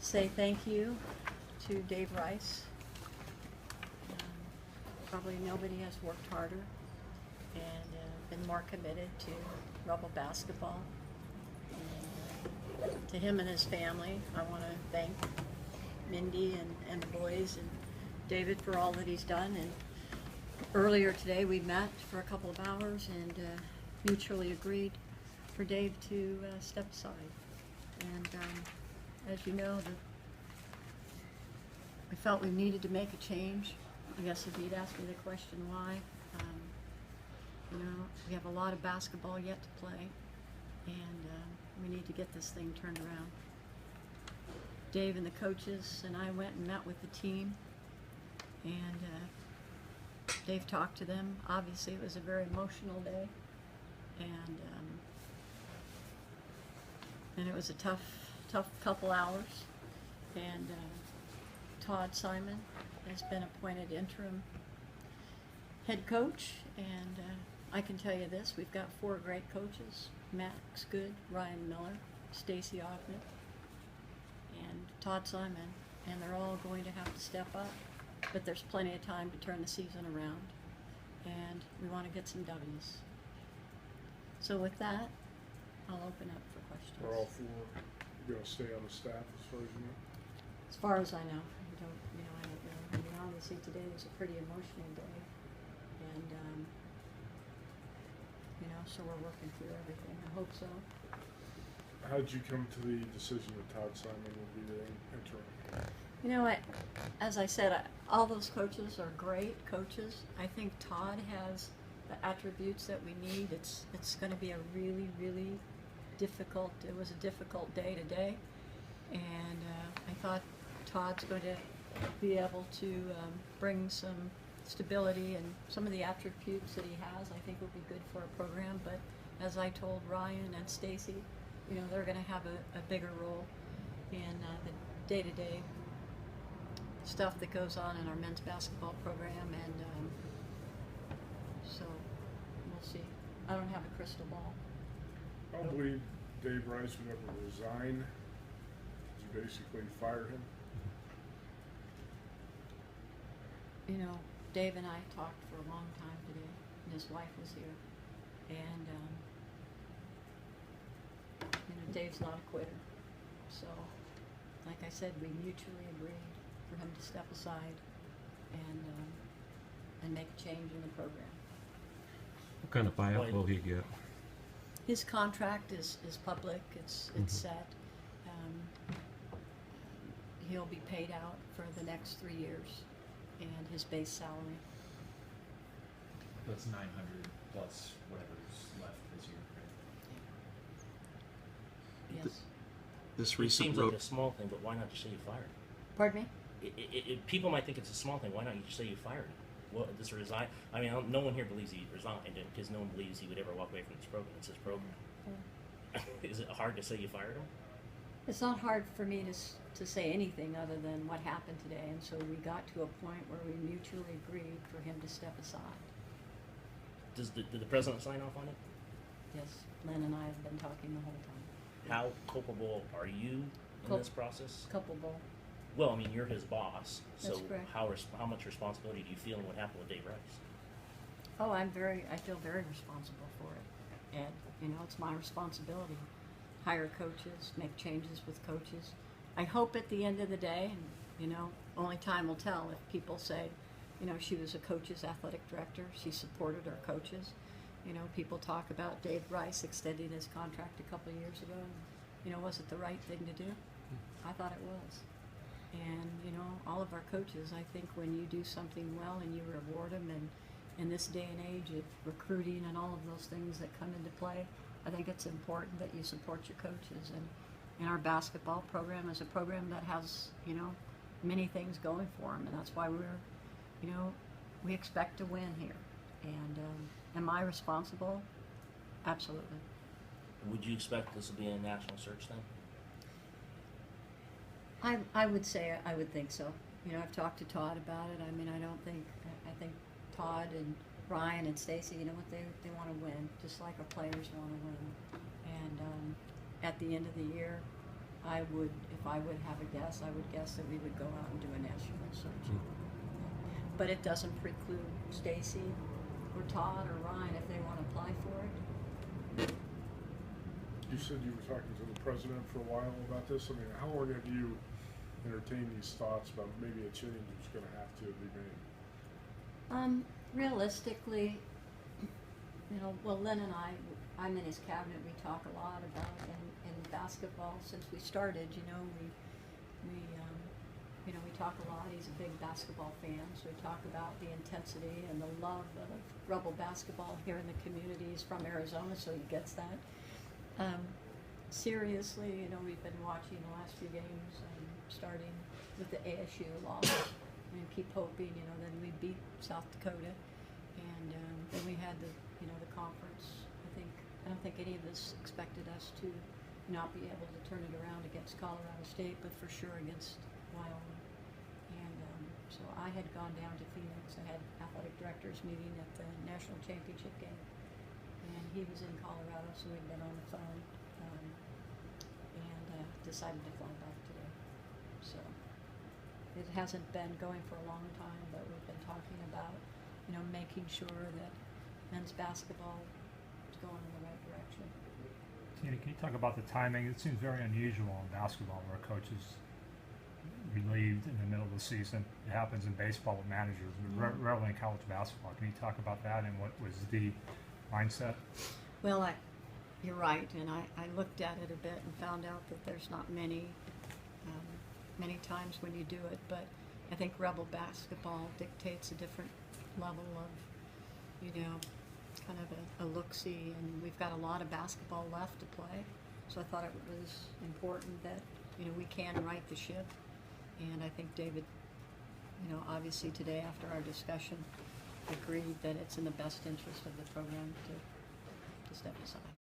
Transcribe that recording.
say thank you to Dave Rice. Probably nobody has worked harder and been more committed to Rebel basketball. And, to him and his family, I want to thank Mindy and the boys and David for all that he's done. And earlier today we met for a couple of hours and mutually agreed for Dave to step aside. And as you know, we felt we needed to make a change. I guess if you'd asked me the question why, we have a lot of basketball yet to play, and we need to get this thing turned around. Dave and the coaches and I went and met with the team, and Dave talked to them. Obviously, it was a very emotional day, and it was a tough couple hours. And Todd Simon has been appointed interim head coach, and I can tell you this, we've got 4 great coaches: Max Good, Ryan Miller, Stacy Ockman, and Todd Simon, and they're all going to have to step up, but there's plenty of time to turn the season around, and we want to get some W's. So with that, I'll open up for questions. Are all 4 going to stay on the staff as far as you know? As far as I know, I don't know. I mean, obviously today was a pretty emotional day, and so we're working through everything. I hope so. How did you come to the decision that Todd Simon will be the interim? As I said, all those coaches are great coaches. I think Todd has the attributes that we need. It's going to be a really, really difficult. It was a difficult day today, and I thought Todd's going to be able to bring some stability and some of the attributes that he has. I think will be good for our program. But as I told Ryan and Stacy, they're going to have a bigger role in the day-to-day stuff that goes on in our men's basketball program, and so we'll see. I don't have a crystal ball. I don't believe Dave Rice would ever resign. Did you basically fire him? Dave and I talked for a long time today, and his wife was here, and Dave's not a quitter. So, like I said, we mutually agreed for him to step aside and make a change in the program. What kind of buyout will he get? His contract is public. It's set. He'll be paid out for the next 3 years, and his base salary. That's 900 plus whatever's left this year, right? Yes. This It recent seems road. like a small thing, but why not just say you fired him? Pardon me? People might think it's a small thing. Why not you just say you fired him? Well, this resign. I mean, no one here believes he resigned, because no one believes he would ever walk away from this program. It's his program. Is it hard to say you fired him? It's not hard for me to say anything other than what happened today, and so we got to a point where we mutually agreed for him to step aside. Did the president sign off on it? Yes, Lynn and I have been talking the whole time. How culpable are you in this process? Culpable. Well, I mean, you're his boss, so That's correct. how much responsibility do you feel in what happened with Dave Rice? Oh, I feel very responsible for it, and it's my responsibility. Hire coaches, make changes with coaches. I hope at the end of the day, and only time will tell if people say, she was a coach's athletic director, she supported our coaches. People talk about Dave Rice extending his contract a couple of years ago, and, was it the right thing to do? I thought it was. And, all of our coaches, I think when you do something well and you reward them, and in this day and age of recruiting and all of those things that come into play, I think it's important that you support your coaches. And our basketball program is a program that has, many things going for them, and that's why we expect to win here. And am I responsible? Absolutely. Would you expect this to be a national search then? I would say, I would think so. I've talked to Todd about it. I mean, I think Todd and Ryan and Stacy, they want to win, just like our players want to win. And at the end of the year, I would, if I would have a guess, I would guess that we would go out and do a national search. But it doesn't preclude Stacy or Todd or Ryan if they want to apply for it. You said you were talking to the president for a while about this. I mean, how long have you entertained these thoughts about maybe a change is going to have to be made? Realistically, well, Lynn and I'm in his cabinet. We talk a lot about in basketball since we started. We talk a lot. He's a big basketball fan, so we talk about the intensity and the love of Rebel basketball here in the community. He's from Arizona, so he gets that. Seriously, we've been watching the last few games, starting with the ASU loss, and keep hoping, then we beat South Dakota, and then we had the conference. I don't think any of us expected us to not be able to turn it around against Colorado State, but for sure against Wyoming. And so I had gone down to Phoenix. I had athletic directors meeting at the national championship game, and he was in Colorado, so we'd been on the phone, and decided to fly back today. So it hasn't been going for a long time, but we've been talking about, making sure that men's basketball is going in the right direction. Tina, can you talk about the timing? It seems very unusual in basketball where a coach is relieved in the middle of the season. It happens in baseball with managers, but rarely in college basketball. Can you talk about that and what was the mindset? Well, you're right, and I looked at it a bit and found out that there's not many times when you do it, but I think Rebel basketball dictates a different level of, kind of a look-see, and we've got a lot of basketball left to play, so I thought it was important that, we can right the ship, and I think David, obviously today after our discussion, agreed that it's in the best interest of the program to step aside.